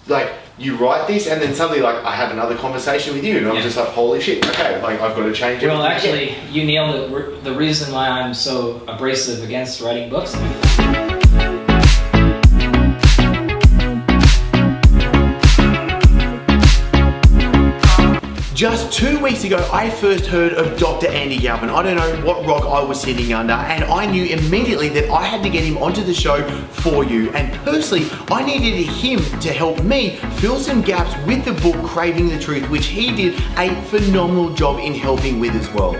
like, you write this and then suddenly, like, I have another conversation with you and I'm just like, holy shit, okay, like, I've got to change it. Well, actually, you nailed it. The reason why I'm so abrasive against writing books. Just 2 weeks ago, I first heard of Dr. Andy Galpin. I don't know what rock I was sitting under, and I knew immediately that I had to get him onto the show for you. And personally, I needed him to help me fill some gaps with the book Craving The Truth, which he did a phenomenal job in helping with as well.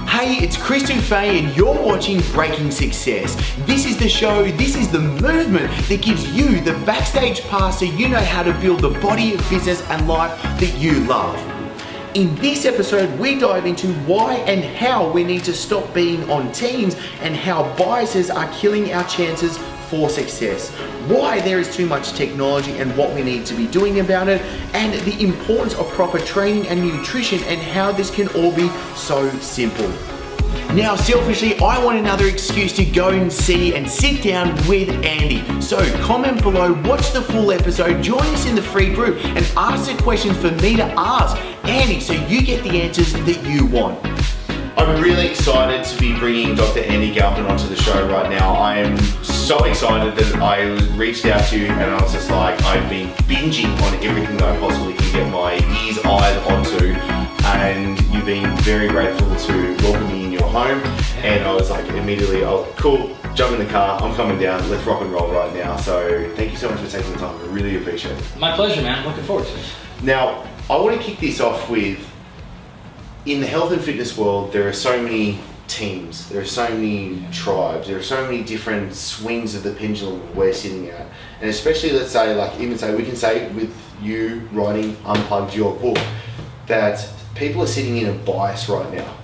Hey, it's Chris Dufay and you're watching Breaking Success. This is the show, this is the movement that gives you the backstage pass so you know how to build the body of business and life that you love. In this episode, we dive into why and how we need to stop being on teams and how biases are killing our chances for success, why there is too much technology and what we need to be doing about it, and the importance of proper training and nutrition and how this can all be so simple. Now, selfishly, I want another excuse to go and see and sit down with Andy. So comment below, watch the full episode, join us in the free group and ask the questions for me to ask Andy so you get the answers that you want. I'm really excited to be bringing Dr. Andy Galpin onto the show right now. I am so excited that I reached out to you and I was just like, I've been binging on everything that I possibly can get my ears, eyes onto, and you've been very grateful to welcome me in your home. And I was like, immediately, oh, cool, jump in the car, I'm coming down, let's rock and roll right now. So thank you so much for taking the time, I really appreciate it. My pleasure, man, looking forward to it. Now, I want to kick this off with, in the health and fitness world, there are so many teams, there are so many tribes, there are so many different swings of the pendulum we're sitting at. And especially, let's say, like, even say, we can say with you writing Unplugged your book, that people are sitting in a bias right now.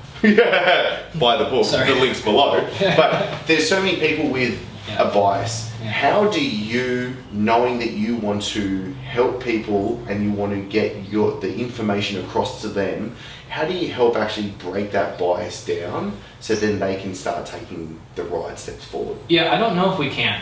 Buy the book, the link's below. But there's so many people with a bias. How do you, knowing that you want to help people and you want to get the information across to them, how do you help actually break that bias down so then they can start taking the right steps forward? Yeah, I don't know if we can.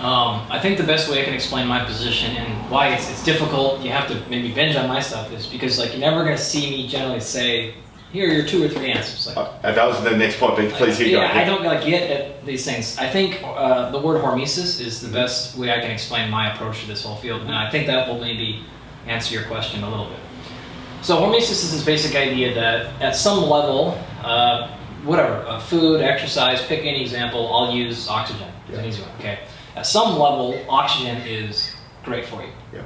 I think the best way I can explain my position and why it's difficult, you have to maybe binge on my stuff, is because, like, you're never going to see me generally say, here are your 2 or 3 answers. Like, that was the next point, but please keep going. I don't get at these things. I think the word hormesis is the best way I can explain my approach to this whole field, and I think that will maybe answer your question a little bit. So hormesis is this basic idea that at some level, whatever, food, exercise, pick any example, I'll use oxygen. It's an easy one, okay? At some level, oxygen is great for you. Yeah.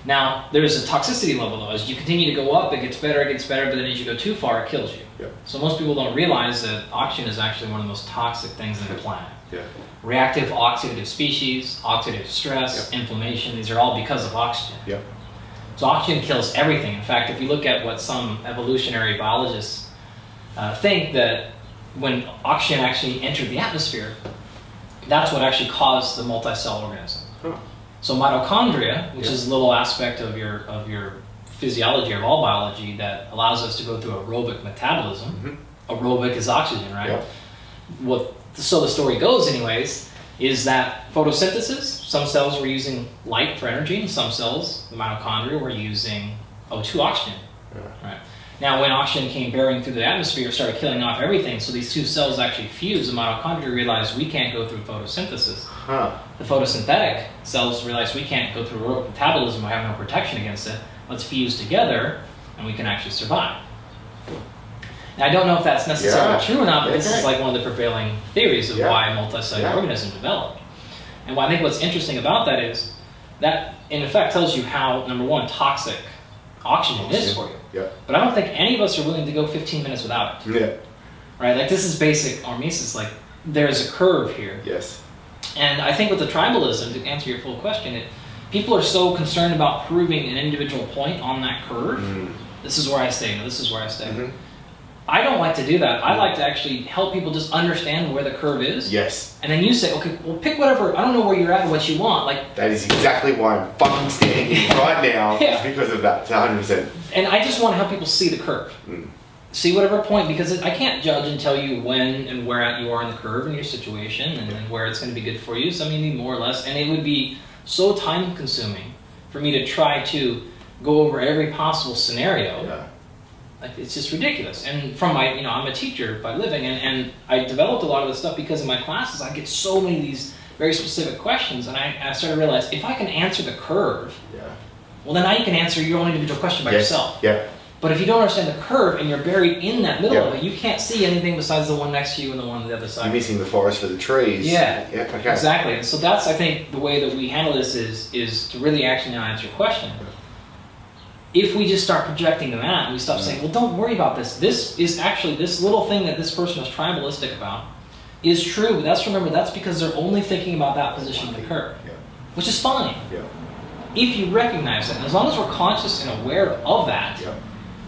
Now, there's a toxicity level though. As you continue to go up, it gets better, but then as you go too far, it kills you. Yeah. So most people don't realize that oxygen is actually one of the most toxic things on the planet. Yeah. Reactive oxidative species, oxidative stress, inflammation, these are all because of oxygen. Yeah. So oxygen kills everything. In fact, if you look at what some evolutionary biologists think, that when oxygen actually entered the atmosphere, that's what actually caused the multicellular organism. Huh. So mitochondria, which is a little aspect of your physiology, of all biology, that allows us to go through aerobic metabolism. Aerobic is oxygen, right? Yeah. So the story goes anyways, is that photosynthesis, some cells were using light for energy, and some cells, the mitochondria, were using O2 oxygen. Yeah. Right. Now when oxygen came bearing through the atmosphere, it started killing off everything, so these two cells actually fused. The mitochondria realized we can't go through photosynthesis. The photosynthetic cells realized we can't go through aerobic metabolism, we have no protection against it. Let's fuse together and we can actually survive. Now I don't know if that's necessarily true or not, but this is like one of the prevailing theories of why multicellular organisms develop. And I think what's interesting about that is that in effect tells you how, number one, toxic oxygen is for you. Yeah. But I don't think any of us are willing to go 15 minutes without it. Yeah. Right? Like, this is basic hormesis. Like, there's a curve here. Yes. And I think with the tribalism, to answer your full question, people are so concerned about proving an individual point on that curve. This is where I stay. No, this is where I stay. I don't like to do that. I like to actually help people just understand where the curve is. Yes. And then you say, okay, well, pick whatever. I don't know where you're at and what you want. Like, that is exactly why I'm fucking standing here right now. Is because of that, 100%. And I just want to help people see the curve. See whatever point, because I can't judge and tell you when and where at you are in the curve in your situation and where it's going to be good for you. Some you need more or less. And it would be so time consuming for me to try to go over every possible scenario. Yeah. Like, it's just ridiculous. And from my, I'm a teacher by living, and I developed a lot of this stuff because in my classes I get so many of these very specific questions, and I started to realize if I can answer the curve, well, then now you can answer your own individual question by yourself. Yeah. But if you don't understand the curve and you're buried in that middle of it, you can't see anything besides the one next to you and the one on the other side. You're missing the forest for the trees. Yeah. Okay. Exactly. And so that's, I think, the way that we handle this is to really actually now answer your question. If we just start projecting them out and we stop saying, well, don't worry about this. This is actually, this little thing that this person is tribalistic about is true. Remember, that's because they're only thinking about that position of the curve, which is fine. Yeah. If you recognize it, and as long as we're conscious and aware of that,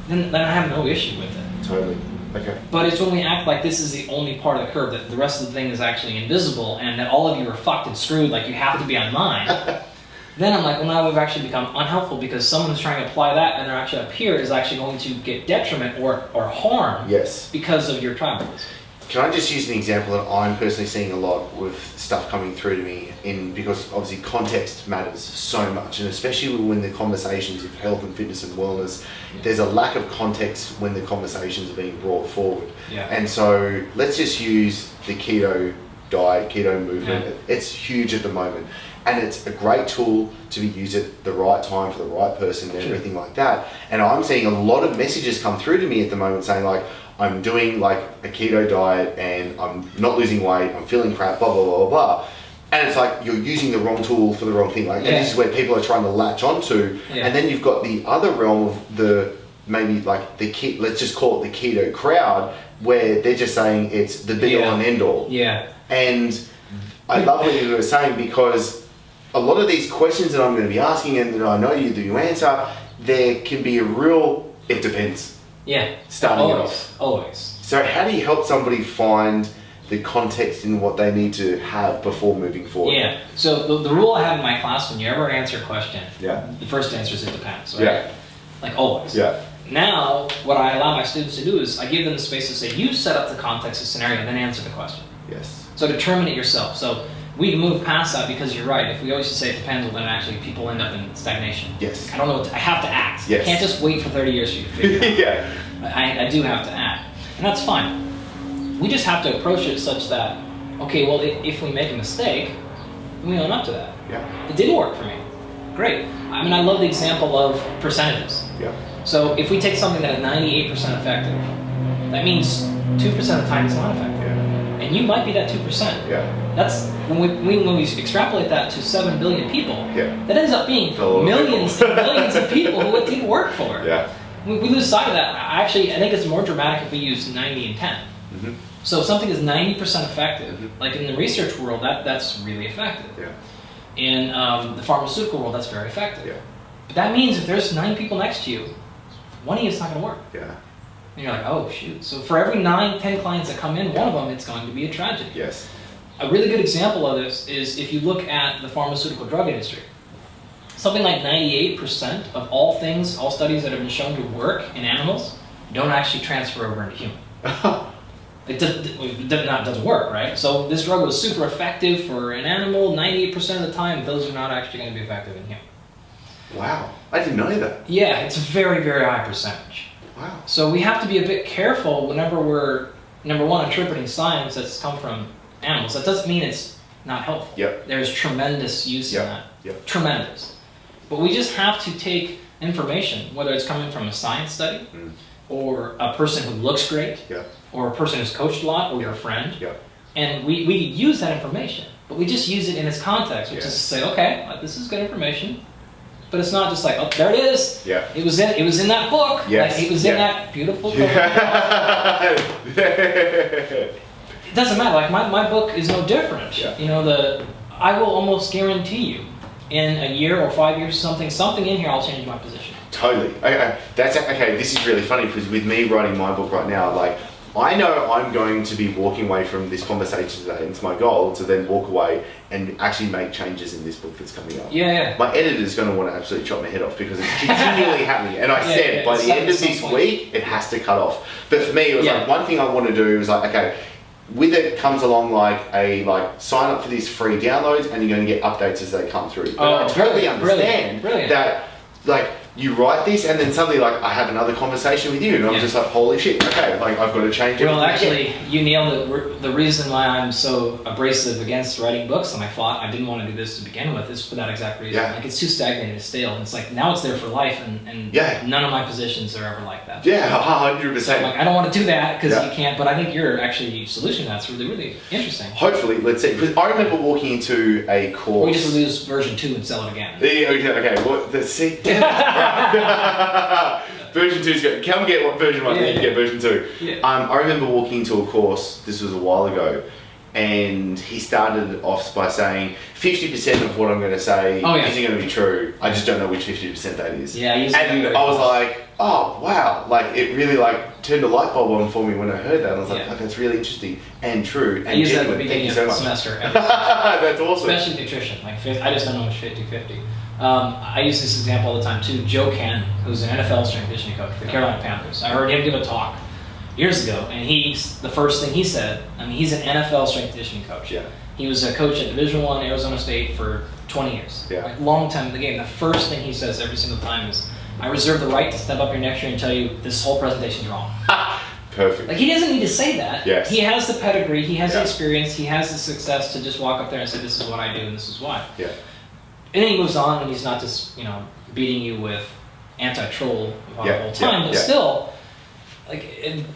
then I have no issue with it. Totally. Okay. But it's when we act like this is the only part of the curve, that the rest of the thing is actually invisible, and that all of you are fucked and screwed, like you have to be on mine. Then I'm like, well, now we've actually become unhelpful because someone who's trying to apply that and they're actually up here is actually going to get detriment or harm because of your tribalism. Can I just use an example that I'm personally seeing a lot with stuff coming through to me because obviously context matters so much, and especially when the conversations of health and fitness and wellness, there's a lack of context when the conversations are being brought forward. And so let's just use the keto diet, keto movement. It's huge at the moment. And it's a great tool to be used at the right time for the right person and everything like that. And I'm seeing a lot of messages come through to me at the moment saying like, I'm doing like a keto diet and I'm not losing weight, I'm feeling crap, blah, blah, blah, blah. And it's like, you're using the wrong tool for the wrong thing. Like, and this is where people are trying to latch onto. And then you've got the other realm of the, maybe like let's just call it the keto crowd, where they're just saying it's the be all and end all. And I love what you were saying, because a lot of these questions that I'm going to be asking and that I know you answer, there can be a real, it depends. Starting off. Always. So how do you help somebody find the context in what they need to have before moving forward? So the rule I have in my class, when you ever answer a question, the first answer is it depends, right? Like always. Now, what I allow my students to do is I give them the space to say, you set up the context of the scenario and then answer the question. So determine it yourself. So we move past that, because you're right. If we always just say it depends, well, then actually people end up in stagnation. I don't know I have to act. I can't just wait for 30 years for you to figure it out. I do have to act. And that's fine. We just have to approach it such that, okay, well, if we make a mistake, then we own up to that. It didn't work for me. Great. I mean, I love the example of percentages. So if we take something that is 98% effective, that means 2% of the time it's not effective. And you might be that 2%. That's when we extrapolate that to 7 billion people, that ends up being millions and millions of people who it didn't work for. We lose sight of that. I think it's more dramatic if we use 90 and 10. So if something is 90% effective, like in the research world, that's really effective. In the pharmaceutical world, that's very effective. But that means if there's 9 people next to you, one of you is not going to work. And you're like, oh shoot. So for every 9-10 clients that come in, one of them, it's going to be a tragedy. A really good example of this is if you look at the pharmaceutical drug industry. Something like 98% of all studies that have been shown to work in animals don't actually transfer over into human. It doesn't work, right? So this drug was super effective for an animal. 98% of the time, those are not actually going to be effective in human. Wow, I didn't know that. It's a very, very high percentage. Wow. So we have to be a bit careful whenever we're, number one, interpreting science that's come from animals. That doesn't mean it's not helpful. There's tremendous use in that. Tremendous. But we just have to take information, whether it's coming from a science study, or a person who looks great, or a person who's coached a lot, or your friend, and we use that information, but we just use it in its context, which is to say, okay, this is good information, but it's not just like, oh, there it is. It was in that book. It was in that beautiful book. It doesn't matter. Like my book is no different. I will almost guarantee you, in a year or 5 years, something in here, I'll change my position. Totally. That's okay. This is really funny, because with me writing my book right now, like, I know I'm going to be walking away from this conversation today, and it's my goal to then walk away and actually make changes in this book that's coming up. My editor's going to want to absolutely chop my head off, because it's continually happening. And I said, by the end of this week, it has to cut off. But for me, it was like, one thing I want to do was like, okay, with it comes along like sign up for these free downloads and you're going to get updates as they come through. But I totally understand that like you write this and then suddenly like I have another conversation with you and I'm just like, holy shit, okay, like I've got to change it. Well, actually, you nailed it. The reason why I'm so abrasive against writing books and I didn't want to do this to begin with is for that exact reason. Like it's too stagnant and stale. And it's like now it's there for life and none of my positions are ever like that. Yeah, 100%. So like I don't want to do that because you can't, but I think your solution to that's really, really interesting. Hopefully, let's see. Because I remember walking into a course. We just release version 2 and sell it again. Okay. Well, let's see. Version 2's good. Come get what version 1, then you get version 2. Yeah. I remember walking into a course, this was a while ago, and he started off by saying 50% of what I'm going to say isn't going to be true. I just don't know which 50% that is. Yeah, and I was like, oh wow, like it really like turned a light bulb on for me when I heard that. I was like, that's really interesting and true and I use that at the genuine. beginning of the semester. That's awesome. Especially nutrition. Like I just don't know which 50-50. I use this example all the time too. Joe Ken, who's an NFL strength conditioning coach for the Carolina Panthers. I heard him give a talk years ago, and the first thing he said, I mean, he's an NFL strength conditioning coach. Yeah. He was a coach at Division I Arizona State for 20 years. Yeah. Like long time in the game. The first thing he says every single time is, I reserve the right to step up here next year and tell you this whole presentation's wrong. Perfect. Like he doesn't need to say that. Yes. He has the pedigree, he has the experience, he has the success to just walk up there and say, this is what I do and this is why. Yeah. And then he moves on, and he's not just beating you with anti-troll the whole time, but still, like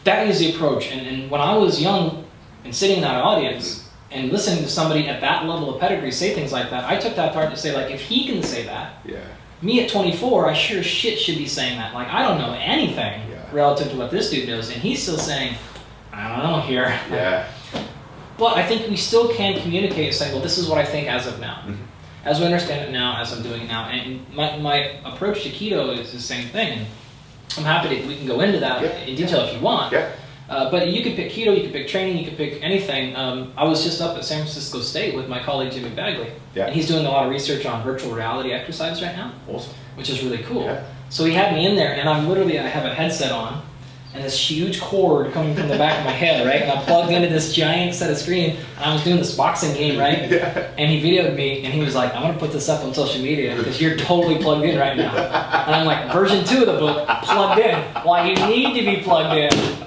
that is the approach. And when I was young and sitting in that audience and listening to somebody at that level of pedigree say things like that, I took that part to say, like, if he can say that, me at 24, I sure as shit should be saying that. Like, I don't know anything relative to what this dude knows, and he's still saying, I don't know here. Yeah. But I think we still can communicate and say, well, this is what I think as of now. Mm-hmm. As we understand it now, as I'm doing it now. And my approach to keto is the same thing. And I'm happy we can go into that in detail if you want. Yeah. But you could pick keto, you could pick training, you could pick anything. I was just up at San Francisco State with my colleague Jimmy Bagley. Yeah. And he's doing a lot of research on virtual reality exercise right now. Awesome. Which is really cool. Yeah. So he had me in there, and I have a headset on, and this huge cord coming from the back of my head, right? And I'm plugged into this giant set of screen, and I was doing this boxing game, right? Yeah. And he videoed me, and he was like, I'm gonna put this up on social media because you're totally plugged in right now. And I'm like, version 2 of the book, plugged in. Why you need to be plugged in.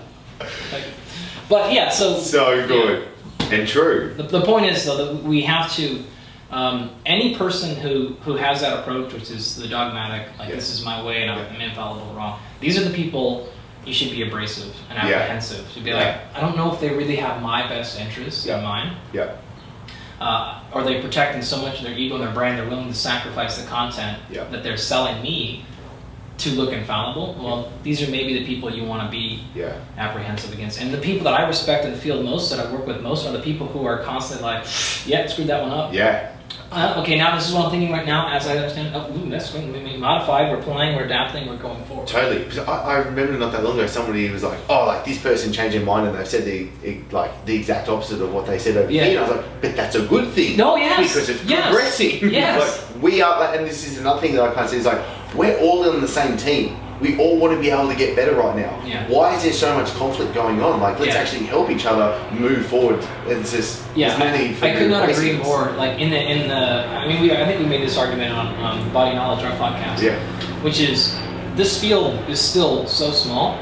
But yeah, so good and true. The point is though that we have to any person who has that approach, which is the dogmatic, like this is my way and I'm infallible, wrong. These are the people you should be abrasive and apprehensive. To be like, I don't know if they really have my best interests in mind. Yeah. Are they protecting so much of their ego and their brand they're willing to sacrifice the content that they're selling me to look infallible? Well, these are maybe the people you want to be apprehensive against. And the people that I respect in the field most, that I work with most, are the people who are constantly like, screwed that one up. Yeah. Okay, now this is what I'm thinking right now, as I understand. That's going to be modified. We're playing, we're adapting, we're going forward. Totally. Because I remember not that long ago, somebody was like, "Oh, like this person changed their mind and they've said the exact opposite of what they said over here." And I was like, "But that's a good thing." No, yes. Because it's progressing. Yes. Like, we are, and this is another thing that I can't see. Is like we're all on the same team. We all want to be able to get better right now. Yeah. Why is there so much conflict going on? Like, let's actually help each other move forward. It's just there's no need for I could not agree more. Like I think we made this argument on Body Knowledge, our podcast. Yeah. Which is this field is still so small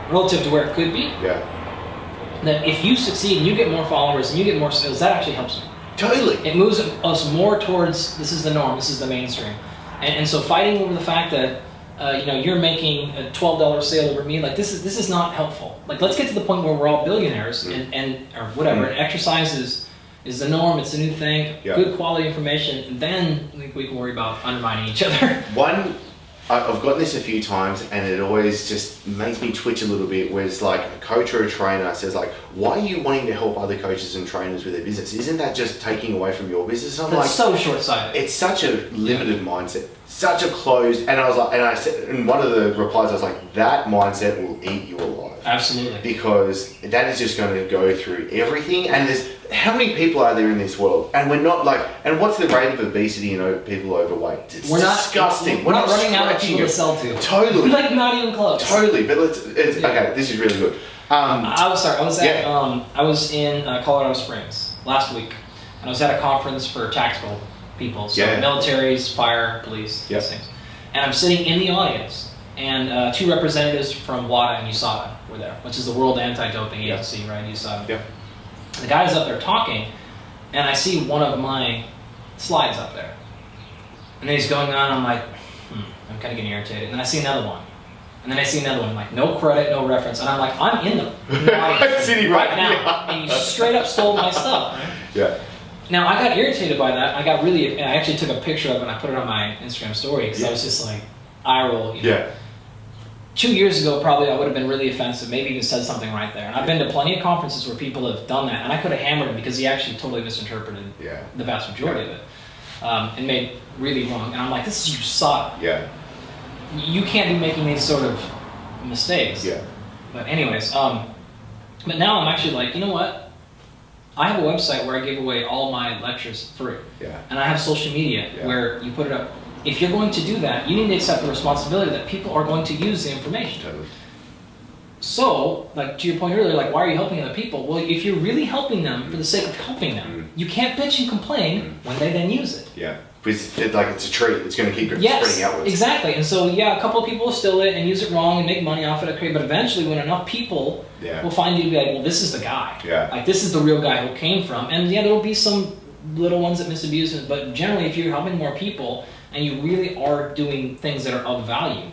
relative to where it could be. Yeah. That if you succeed and you get more followers and you get more sales, that actually helps me. Totally. It moves us more towards this is the norm, this is the mainstream, and so fighting over the fact that. You're making a $12 sale over me. Like this is not helpful. Like let's get to the point where we're all billionaires and or whatever. And exercise is the norm. It's the new thing. Yeah. Good quality information. And then I think we can worry about undermining each other. I've gotten this a few times, and it always just makes me twitch a little bit. Where it's like a coach or a trainer says, like, "Why are you wanting to help other coaches and trainers with their business? Isn't that just taking away from your business?" I'm like, so short-sighted. It's such a limited mindset, such a closed. And I said, in one of the replies, I was like, "That mindset will eat you alive." Absolutely. Because that is just going to go through everything, and how many people are there in this world? And we're not like, and what's the rate of obesity and people overweight? It's disgusting. We're not running out of scratching people it. to sell to. Totally. Like, not even close. Totally, but okay, this is really good. I was in Colorado Springs last week, and I was at a conference for tactical people, so militaries, fire, police, these things. And I'm sitting in the audience, and 2 representatives from WADA and USADA were there, which is the World Anti-Doping Agency, right? USADA. Yep. The guy's up there talking, and I see one of my slides up there. And then he's going on, I'm like, I'm kind of getting irritated. And then I see another one. And then I see another one, like, no credit, no reference. And I'm like, I'm in the audience sitting right now. And you straight up stole my stuff. Right? Yeah. Now, I got irritated by that. I actually took a picture of it and I put it on my Instagram story because I was just like, eye roll. You know? Yeah. 2 years ago, probably I would have been really offensive, maybe even said something right there. And I've been to plenty of conferences where people have done that, and I could have hammered him because he actually totally misinterpreted the vast majority of it and made really wrong. And I'm like, this is USADA. Yeah. You can't be making these sort of mistakes. Yeah. But anyways, but now I'm actually like, you know what? I have a website where I give away all my lectures free. Yeah. And I have social media where you put it up. If you're going to do that, you need to accept the responsibility that people are going to use the information. Totally. So, like to your point earlier, like why are you helping other people? Well, if you're really helping them for the sake of helping them, you can't bitch and complain when they then use it. Yeah. Because it's a treat. It's going to keep spreading outwards. Exactly. And so, a couple of people will steal it and use it wrong and make money off it. Okay, but eventually, when enough people will find you to be like, well, this is the guy. Yeah. Like, this is the real guy who came from. And there will be some little ones that misabuse it. But generally, if you're helping more people and you really are doing things that are of value,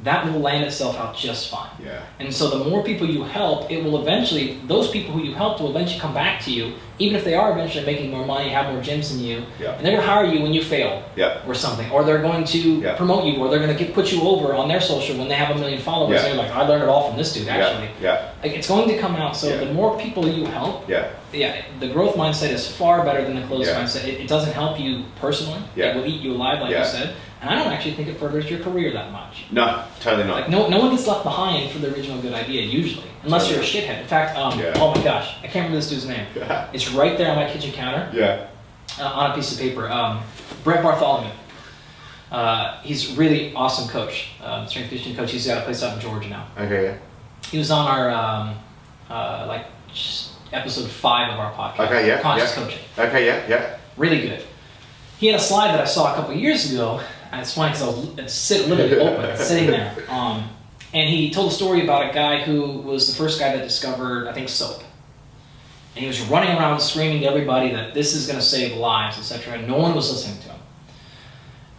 that will land itself out just fine. Yeah. And so the more people you help, it will eventually, those people who you helped will eventually come back to you, even if they are eventually making more money, have more gyms than you, and they're going to hire you when you fail or something, or they're going to promote you, or they're going to put you over on their social when they have 1 million followers, and you're like, I learned it all from this dude, actually. Like, it's going to come out, so the more people you help, the growth mindset is far better than the closed mindset. It doesn't help you personally. It will eat you alive, like you said. And I don't actually think it furthers your career that much. No, totally not. Like no one gets left behind for the original good idea usually, unless you're a shithead. In fact, oh my gosh, I can't remember this dude's name. It's right there on my kitchen counter. On a piece of paper. Brett Bartholomew. He's a really awesome coach, strength conditioning coach. He's got a place out in Georgia now. Okay. He was on our episode 5 of our podcast. Okay. Conscious coaching. Okay. Really good. He had a slide that I saw a couple of years ago. And it's funny because I was literally open, sitting there. And he told a story about a guy who was the first guy that discovered, I think, soap. And he was running around screaming to everybody that this is going to save lives, etc. And no one was listening to him.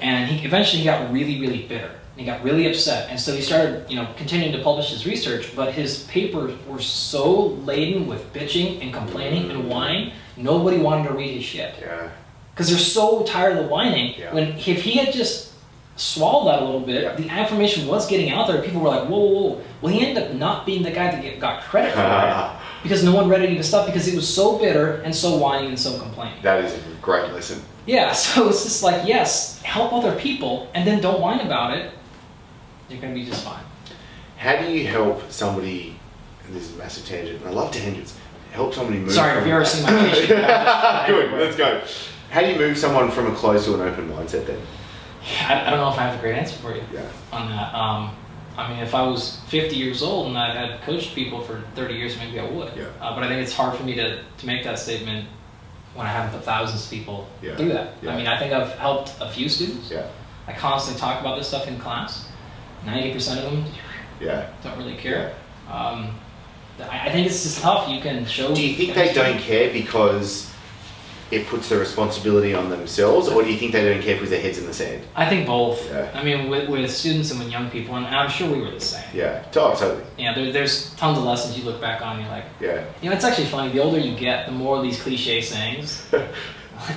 And he eventually got really, really bitter. And he got really upset. And so he started, continuing to publish his research. But his papers were so laden with bitching and complaining and whining, nobody wanted to read his shit. Yeah. Because they're so tired of the whining. When if he had just swallowed that a little bit, the information was getting out there. People were like, whoa. Well, he ended up not being the guy that got credit for it because no one read any of his stuff because he was so bitter and so whining and so complaining. That is a great lesson. Yeah, so it's just like, yes, help other people and then don't whine about it. You're going to be just fine. How do you help somebody, and this is a massive tangent, and I love tangents, help somebody move Sorry, if you ever seen my picture. Good, let's go. How do you move someone from a closed to an open mindset then? I don't know if I have a great answer for you on that. I mean, if I was 50 years old and I had coached people for 30 years, maybe I would. But I think it's hard for me to make that statement when I haven't put thousands of people through that. I mean, I think I've helped a few students. I constantly talk about this stuff in class. 90% of them don't really care. I think it's just tough. You can show... Do you think they don't care because it puts the responsibility on themselves, or do you think they don't care because their head's in the sand? I think both. I mean, with students and with young people, and I'm sure we were the same. Totally. There's tons of lessons you look back on, you're like... it's actually funny, the older you get, the more these cliche sayings...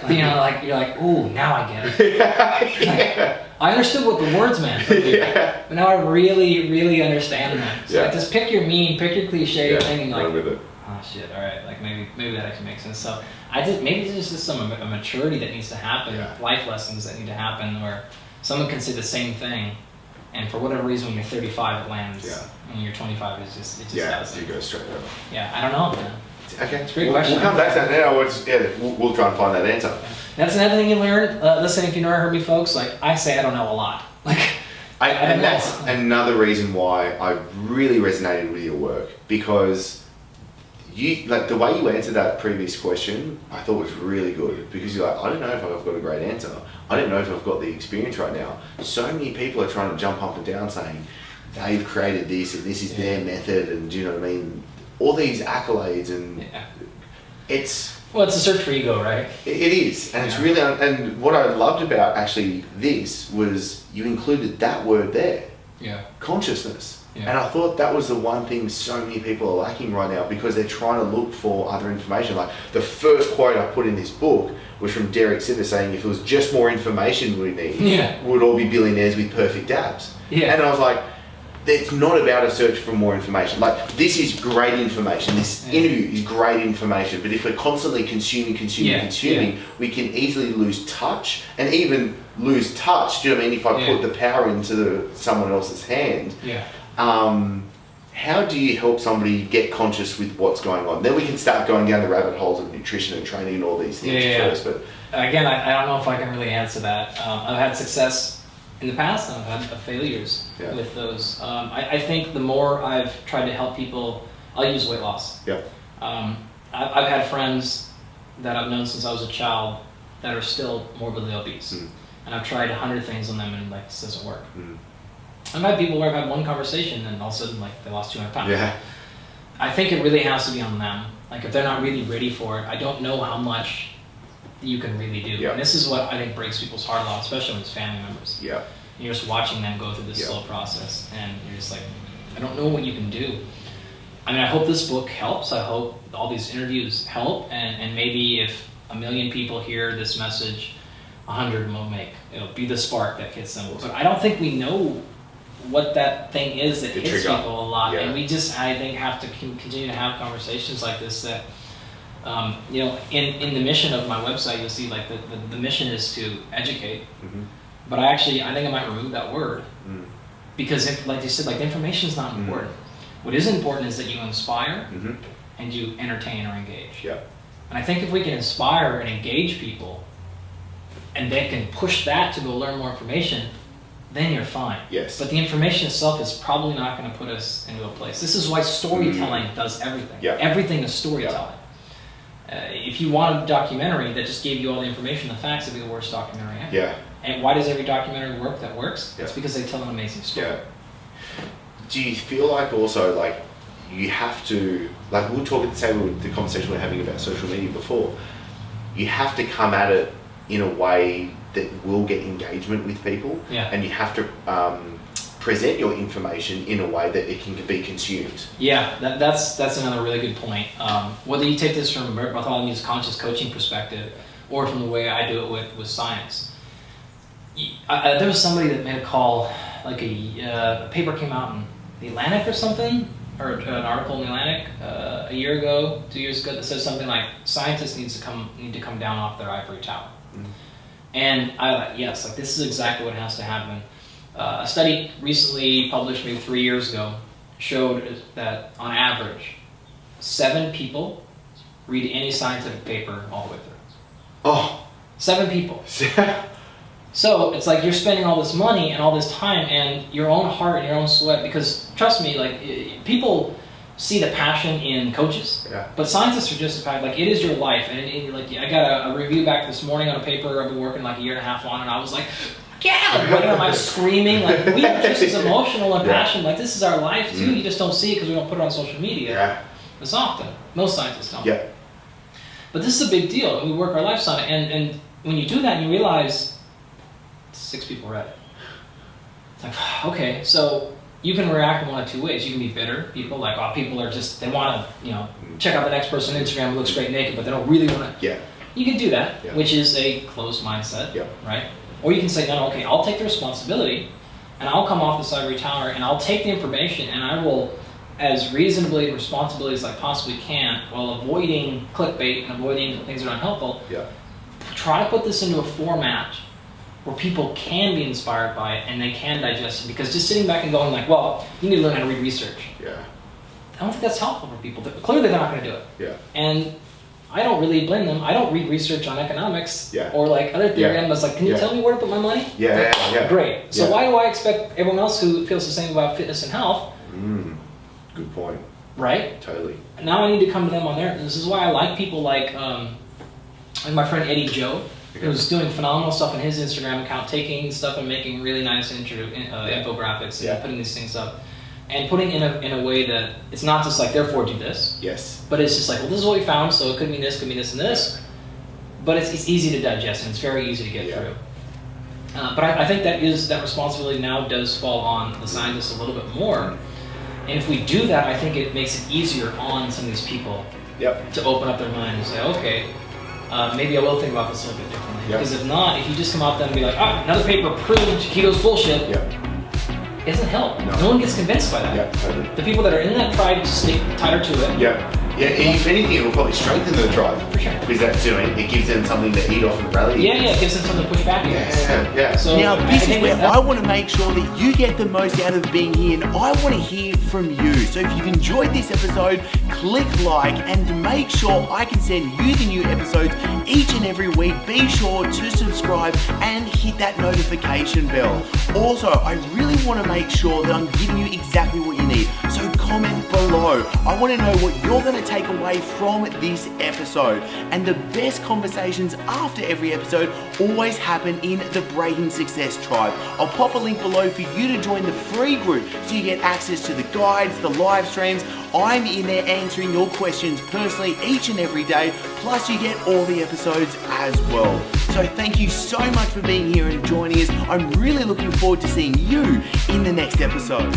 you're like, ooh, now I get it. I understood what the words meant, but now I really, really understand them. So just pick your cliche thing and run with it. Oh shit! All right, like maybe that actually makes sense. So maybe there's just some a maturity that needs to happen, life lessons that need to happen, where someone can say the same thing, and for whatever reason, when you're 35, it lands. When you're 25, it just doesn't. You go straight over. I don't know, man. Okay. It's a great question. We'll come back to that now. We'll try and find that answer. That's another thing you learn. Listen, if you never heard me, folks, like I say, I don't know a lot. And that's another reason why I really resonated with your work, because you, like the way you answered that previous question, I thought was really good, because you're like, I don't know if I've got a great answer. I don't know if I've got the experience right now. So many people are trying to jump up and down saying they've created this and this is their method, and do you know what I mean? All these accolades, and it's a search for ego, right? It is, and it's really. And what I loved about actually this was you included that word there, consciousness. Yeah. And I thought that was the one thing so many people are lacking right now, because they're trying to look for other information. Like the first quote I put in this book was from Derek Sitter saying, if it was just more information we need, we'd all be billionaires with perfect abs. Yeah. And I was like, it's not about a search for more information. Like, this is great information. This interview is great information. But if we're constantly consuming, we can easily lose touch. And even lose touch, do you know what I mean? If I put the power into someone else's hand, how do you help somebody get conscious with what's going on? Then we can start going down the rabbit holes of nutrition and training and all these things first. But again, I don't know if I can really answer that. I've had success in the past, and I've had failures with those. I think the more I've tried to help people, I'll use weight loss. Yeah. I've had friends that I've known since I was a child that are still morbidly obese, and I've tried 100 things on them, and like, this doesn't work. I've had people where I've had one conversation, and all of a sudden, like, they lost 200 pounds. Yeah. I think it really has to be on them. Like, if they're not really ready for it, I don't know how much you can really do. And this is what I think breaks people's heart a lot, especially when it's family members. Yeah. You're just watching them go through this slow process, and you're just like, I don't know what you can do. I mean, I hope this book helps. I hope all these interviews help, and maybe if 1 million people hear this message, 100 will it'll be the spark that gets them. But I don't think we know what that thing is that hits people a lot, and we just, I think, have to continue to have conversations like this that, you know, in the mission of my website, you'll see like the mission is to educate, but I think I might remove that word, because if, like you said, like, the information is not important. What is important is that you inspire and you entertain or engage. Yeah. And I think if we can inspire and engage people, and they can push that to go learn more information, then you're fine. Yes. But the information itself is probably not going to put us into a place. This is why storytelling does everything. Yeah. Everything is storytelling. If you want a documentary that just gave you all the information, the facts, it'd be the worst documentary ever. Yeah. And why does every documentary work that works? It's because they tell an amazing story. Yeah. Do you feel like also, like, you have to, like, we'll talk at the same with the conversation we're having about social media before, you have to come at it in a way that will get engagement with people, and you have to present your information in a way that it can be consumed. Yeah, that's another really good point. Whether you take this from Bartholomew's conscious coaching perspective, or from the way I do it with science. There was somebody that made a call, like a paper came out in the Atlantic or something, or an article in the Atlantic a year ago, 2 years ago, that says something like, scientists need to come down off their ivory tower. And yes, like, this is exactly what has to happen. A study recently published maybe 3 years ago showed that on average, 7 people read any scientific paper all the way through. Oh. 7 people. So it's like you're spending all this money and all this time and your own heart and your own sweat, because trust me, like, people see the passion in coaches, but scientists are just the fact, like, it is your life. And like, I got a review back this morning on a paper I've been working like 1.5 years on, and I was like, like, running around, screaming, like, we are just as emotional and passionate, like, this is our life too. You just don't see it because we don't put it on social media as often. Most scientists don't. Yeah. But this is a big deal, and we work our lives on it, and when you do that, you realize 6 people read it. It's like, okay, so you can react in one of 2 ways. You can be bitter. People, like, oh, people are just, they want to, you know, check out the next person on Instagram who looks great naked, but they don't really want to. Yeah. You can do that, which is a closed mindset, right? Or you can say, no, okay, I'll take the responsibility, and I'll come off this ivory tower, and I'll take the information, and I will, as reasonably and responsibly as I possibly can, while avoiding clickbait and avoiding things that are unhelpful, try to put this into a format where people can be inspired by it and they can digest it. Because just sitting back and going like, well, you need to learn how to read research. Yeah. I don't think that's helpful for people. Clearly, they're not going to do it. Yeah. And I don't really blame them. I don't read research on economics Yeah. or like other theory. Yeah. I'm just like, can you tell me where to put my money? Yeah. Great. So Yeah. why do I expect everyone else who feels the same about fitness and health? Good point. Right? Totally. Now I need to come to them on their. This is why I like people like my friend Eddie Joe, who's doing phenomenal stuff on his Instagram account, taking stuff and making really nice infographics and putting these things up. And putting in a way that it's not just like, therefore do this. Yes. But it's just like, well, this is what we found, so it could mean this, and this. But it's easy to digest, and it's very easy to get through. But I think that responsibility now does fall on the scientists a little bit more. And if we do that, I think it makes it easier on some of these people to open up their mind and say, okay, maybe I will think about this a little bit differently. Because if not, if you just come out there and be like, another paper proved keto's bullshit, it doesn't help. No one gets convinced by that. Yeah, totally. The people that are in that tribe just stick tighter to it. Yeah. Yeah, if anything, it will probably strengthen the tribe. For sure. Because that's, it gives them something to eat off and rally. Yeah, it gives them something to push back against. Yeah. So now, this is where that, I want to make sure that you get the most out of being here, and I want to hear from you. So if you've enjoyed this episode, click like, and make sure I can send you the new episodes each and every week. Be sure to subscribe and hit that notification bell. Also, I really want to make sure that I'm giving you exactly what you need. So comment below. I want to know what you're going to take away from this episode. And the best conversations after every episode always happen in the Breaking Success Tribe. I'll pop a link below for you to join the free group so you get access to the guides, the live streams. I'm in there answering your questions personally each and every day, plus you get all the episodes as well. So thank you so much for being here and joining us. I'm really looking forward to seeing you in the next episode.